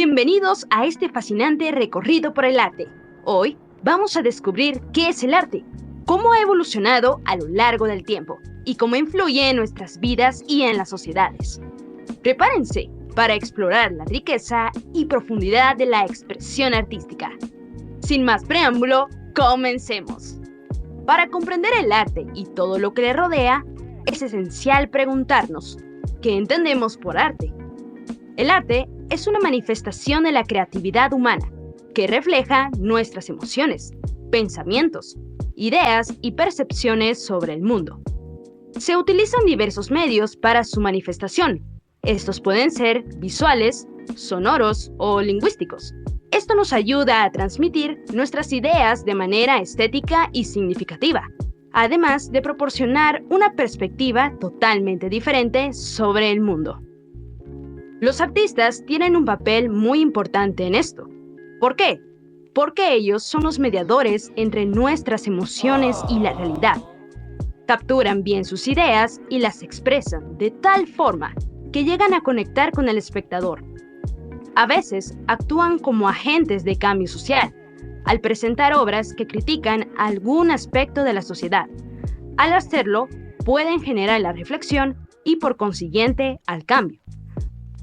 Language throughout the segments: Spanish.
Bienvenidos a este fascinante recorrido por el arte. Hoy vamos a descubrir qué es el arte, cómo ha evolucionado a lo largo del tiempo y cómo influye en nuestras vidas y en las sociedades. Prepárense para explorar la riqueza y profundidad de la expresión artística. Sin más preámbulo, comencemos. Para comprender el arte y todo lo que le rodea, es esencial preguntarnos, ¿qué entendemos por arte? El arte es una manifestación de la creatividad humana que refleja nuestras emociones, pensamientos, ideas y percepciones sobre el mundo. Se utilizan diversos medios para su manifestación. Estos pueden ser visuales, sonoros o lingüísticos. Esto nos ayuda a transmitir nuestras ideas de manera estética y significativa, además de proporcionar una perspectiva totalmente diferente sobre el mundo. Los artistas tienen un papel muy importante en esto. ¿Por qué? Porque ellos son los mediadores entre nuestras emociones y la realidad. Capturan bien sus ideas y las expresan de tal forma que llegan a conectar con el espectador. A veces actúan como agentes de cambio social, al presentar obras que critican algún aspecto de la sociedad. Al hacerlo, pueden generar la reflexión y por consiguiente al cambio.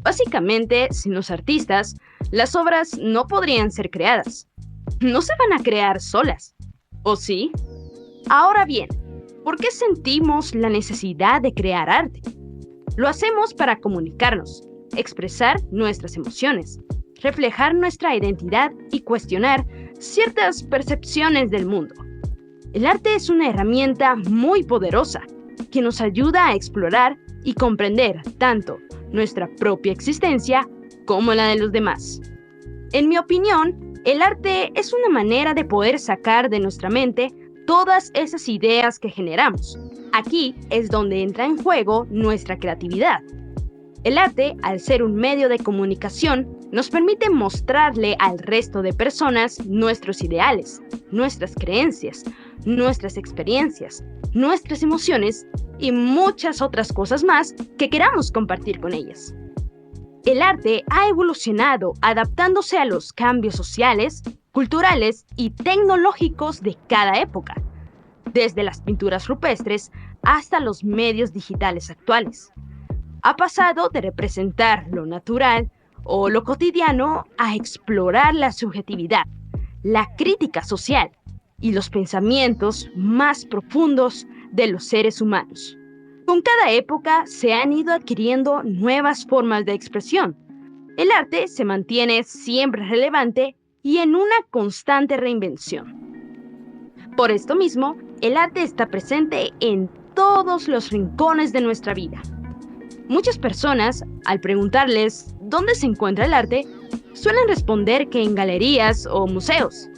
Básicamente, sin los artistas, las obras no podrían ser creadas. No se van a crear solas, ¿o sí? Ahora bien, ¿por qué sentimos la necesidad de crear arte? Lo hacemos para comunicarnos, expresar nuestras emociones, reflejar nuestra identidad y cuestionar ciertas percepciones del mundo. El arte es una herramienta muy poderosa que nos ayuda a explorar y comprender tanto nuestra propia existencia como la de los demás. En mi opinión, el arte es una manera de poder sacar de nuestra mente todas esas ideas que generamos. Aquí es donde entra en juego nuestra creatividad. El arte, al ser un medio de comunicación, nos permite mostrarle al resto de personas nuestros ideales, nuestras creencias, nuestras experiencias, nuestras emociones y muchas otras cosas más que queramos compartir con ellas. El arte ha evolucionado adaptándose a los cambios sociales, culturales y tecnológicos de cada época, desde las pinturas rupestres hasta los medios digitales actuales. Ha pasado de representar lo natural o lo cotidiano a explorar la subjetividad, la crítica social y los pensamientos más profundos de los seres humanos. Con cada época se han ido adquiriendo nuevas formas de expresión. El arte se mantiene siempre relevante y en una constante reinvención. Por esto mismo, el arte está presente en todos los rincones de nuestra vida. Muchas personas, al preguntarles dónde se encuentra el arte, suelen responder que en galerías o museos.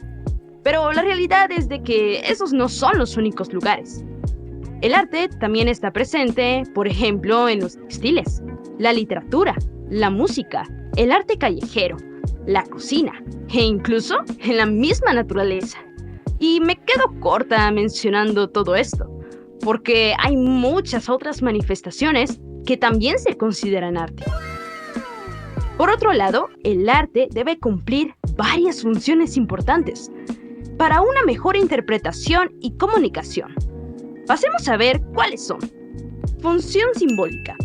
Pero la realidad es de que esos no son los únicos lugares. El arte también está presente, por ejemplo, en los textiles, la literatura, la música, el arte callejero, la cocina e incluso en la misma naturaleza. Y me quedo corta mencionando todo esto, porque hay muchas otras manifestaciones que también se consideran arte. Por otro lado, el arte debe cumplir varias funciones importantes para una mejor interpretación y comunicación. Pasemos a ver cuáles son. Función simbólica.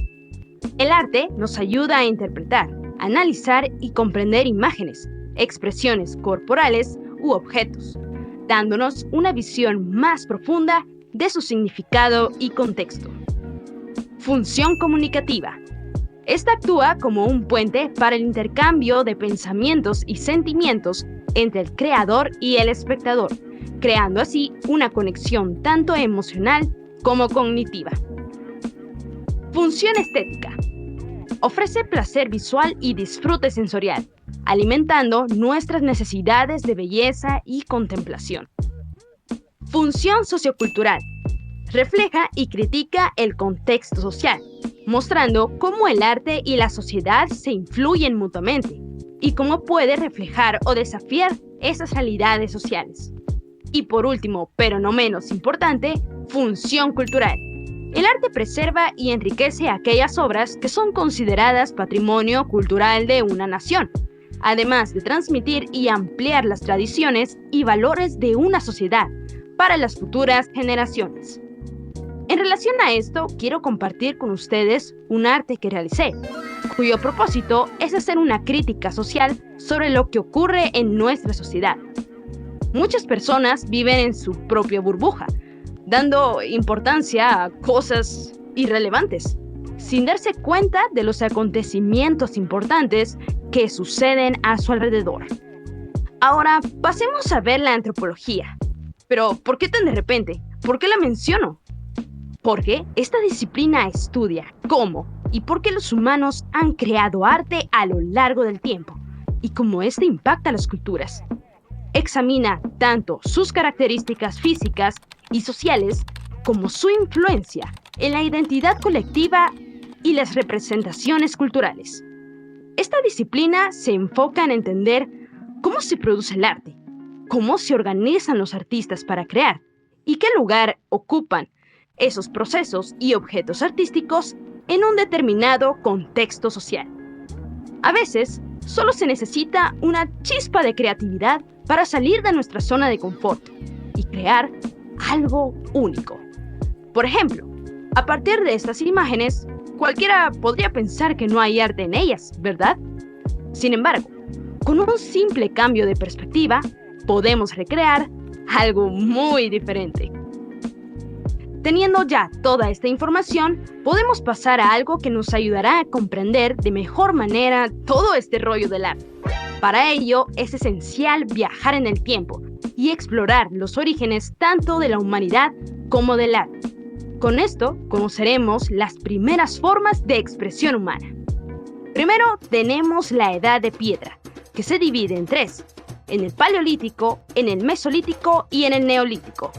El arte nos ayuda a interpretar, analizar y comprender imágenes, expresiones corporales u objetos, dándonos una visión más profunda de su significado y contexto. Función comunicativa. Esta actúa como un puente para el intercambio de pensamientos y sentimientos entre el creador y el espectador, creando así una conexión tanto emocional como cognitiva. Función estética. Ofrece placer visual y disfrute sensorial, alimentando nuestras necesidades de belleza y contemplación. Función sociocultural. Refleja y critica el contexto social, mostrando cómo el arte y la sociedad se influyen mutuamente y cómo puede reflejar o desafiar esas realidades sociales. Y por último, pero no menos importante, función cultural. El arte preserva y enriquece aquellas obras que son consideradas patrimonio cultural de una nación, además de transmitir y ampliar las tradiciones y valores de una sociedad para las futuras generaciones. En relación a esto, quiero compartir con ustedes un arte que realicé, cuyo propósito es hacer una crítica social sobre lo que ocurre en nuestra sociedad. Muchas personas viven en su propia burbuja, dando importancia a cosas irrelevantes, sin darse cuenta de los acontecimientos importantes que suceden a su alrededor. Ahora, pasemos a ver la antropología. Pero, ¿por qué tan de repente? ¿Por qué la menciono? Porque esta disciplina estudia cómo y por qué los humanos han creado arte a lo largo del tiempo y cómo éste impacta a las culturas. Examina tanto sus características físicas y sociales como su influencia en la identidad colectiva y las representaciones culturales. Esta disciplina se enfoca en entender cómo se produce el arte, cómo se organizan los artistas para crear y qué lugar ocupan esos procesos y objetos artísticos en un determinado contexto social. A veces, solo se necesita una chispa de creatividad para salir de nuestra zona de confort y crear algo único. Por ejemplo, a partir de estas imágenes, cualquiera podría pensar que no hay arte en ellas, ¿verdad? Sin embargo, con un simple cambio de perspectiva, podemos recrear algo muy diferente. Teniendo ya toda esta información, podemos pasar a algo que nos ayudará a comprender de mejor manera todo este rollo del arte. Para ello, es esencial viajar en el tiempo y explorar los orígenes tanto de la humanidad como del arte. Con esto, conoceremos las primeras formas de expresión humana. Primero, tenemos la Edad de Piedra, que se divide en tres: en el Paleolítico, en el Mesolítico y en el Neolítico.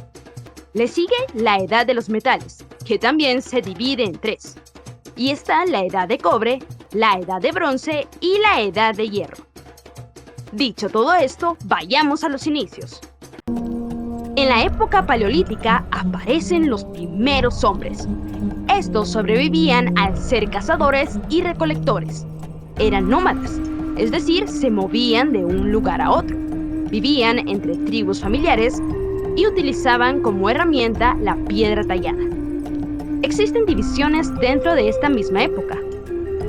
Le sigue la Edad de los Metales, que también se divide en tres. Y está la Edad de Cobre, la Edad de Bronce y la Edad de Hierro. Dicho todo esto, vayamos a los inicios. En la época paleolítica aparecen los primeros hombres. Estos sobrevivían al ser cazadores y recolectores. Eran nómadas, es decir, se movían de un lugar a otro. Vivían entre tribus familiares y utilizaban como herramienta la piedra tallada. Existen divisiones dentro de esta misma época.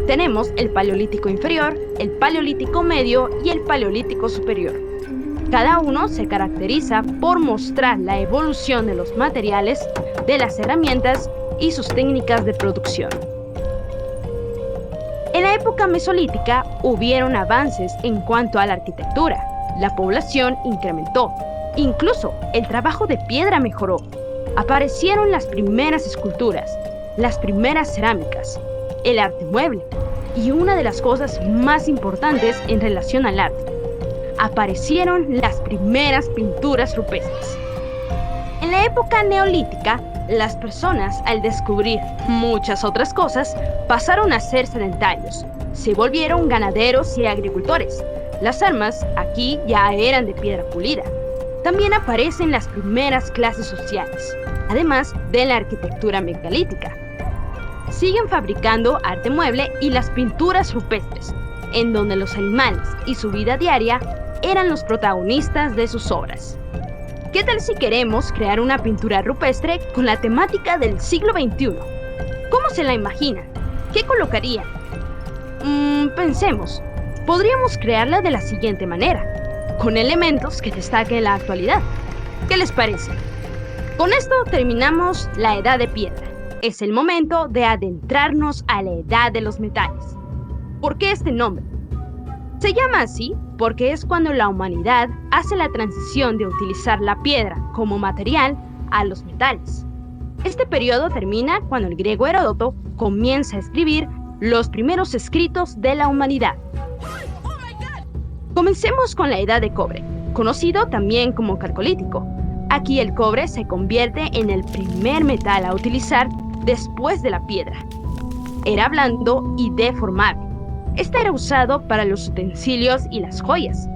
Tenemos el Paleolítico inferior, el Paleolítico medio y el Paleolítico superior. Cada uno se caracteriza por mostrar la evolución de los materiales, de las herramientas y sus técnicas de producción. En la época mesolítica hubieron avances en cuanto a la arquitectura. La población incrementó. Incluso el trabajo de piedra mejoró. Aparecieron las primeras esculturas, las primeras cerámicas, el arte mueble y una de las cosas más importantes en relación al arte: aparecieron las primeras pinturas rupestres. En la época neolítica, las personas, al descubrir muchas otras cosas, pasaron a ser sedentarios. Se volvieron ganaderos y agricultores. Las armas aquí ya eran de piedra pulida. También aparecen las primeras clases sociales, además de la arquitectura megalítica. Siguen fabricando arte mueble y las pinturas rupestres, en donde los animales y su vida diaria eran los protagonistas de sus obras. ¿Qué tal si queremos crear una pintura rupestre con la temática del siglo XXI? ¿Cómo se la imaginan? ¿Qué colocarían? Pensemos. Podríamos crearla de la siguiente manera, con elementos que destaquen la actualidad. ¿Qué les parece? Con esto terminamos la Edad de Piedra. Es el momento de adentrarnos a la Edad de los Metales. ¿Por qué este nombre? Se llama así porque es cuando la humanidad hace la transición de utilizar la piedra como material a los metales. Este periodo termina cuando el griego Heródoto comienza a escribir los primeros escritos de la humanidad. Comencemos con la Edad de Cobre, conocido también como Calcolítico. Aquí el cobre se convierte en el primer metal a utilizar después de la piedra. Era blando y deformable. Este era usado para los utensilios y las joyas.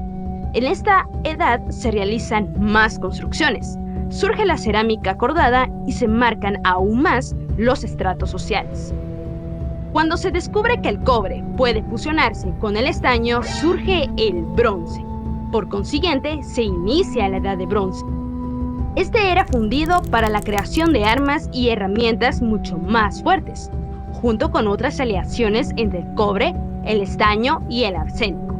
En esta edad se realizan más construcciones, surge la cerámica cordada y se marcan aún más los estratos sociales. Cuando se descubre que el cobre puede fusionarse con el estaño, surge el bronce. Por consiguiente, se inicia la Edad de Bronce. Este era fundido para la creación de armas y herramientas mucho más fuertes, junto con otras aleaciones entre el cobre, el estaño y el arsénico.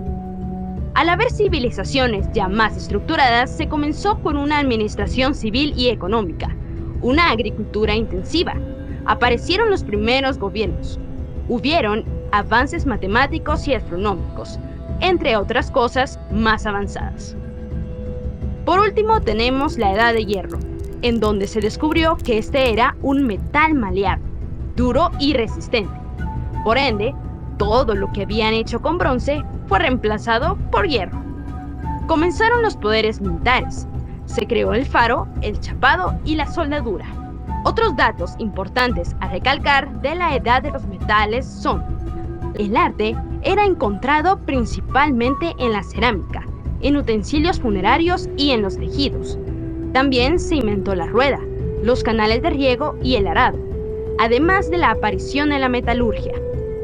Al haber civilizaciones ya más estructuradas, se comenzó con una administración civil y económica, una agricultura intensiva. Aparecieron los primeros gobiernos. Hubieron avances matemáticos y astronómicos, entre otras cosas más avanzadas. Por último tenemos la Edad de Hierro, en donde se descubrió que este era un metal maleable, duro y resistente. Por ende, todo lo que habían hecho con bronce fue reemplazado por hierro. Comenzaron los poderes militares. Se creó el faro, el chapado y la soldadura. Otros datos importantes a recalcar de la Edad de los Metales son: el arte era encontrado principalmente en la cerámica, en utensilios funerarios y en los tejidos. También se inventó la rueda, los canales de riego y el arado, además de la aparición de la metalurgia,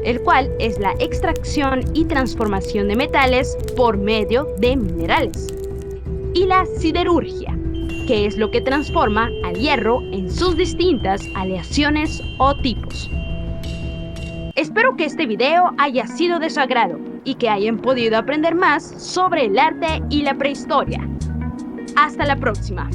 el cual es la extracción y transformación de metales por medio de minerales, y la siderurgia, que es lo que transforma al hierro en sus distintas aleaciones o tipos. Espero que este video haya sido de su agrado y que hayan podido aprender más sobre el arte y la prehistoria. Hasta la próxima.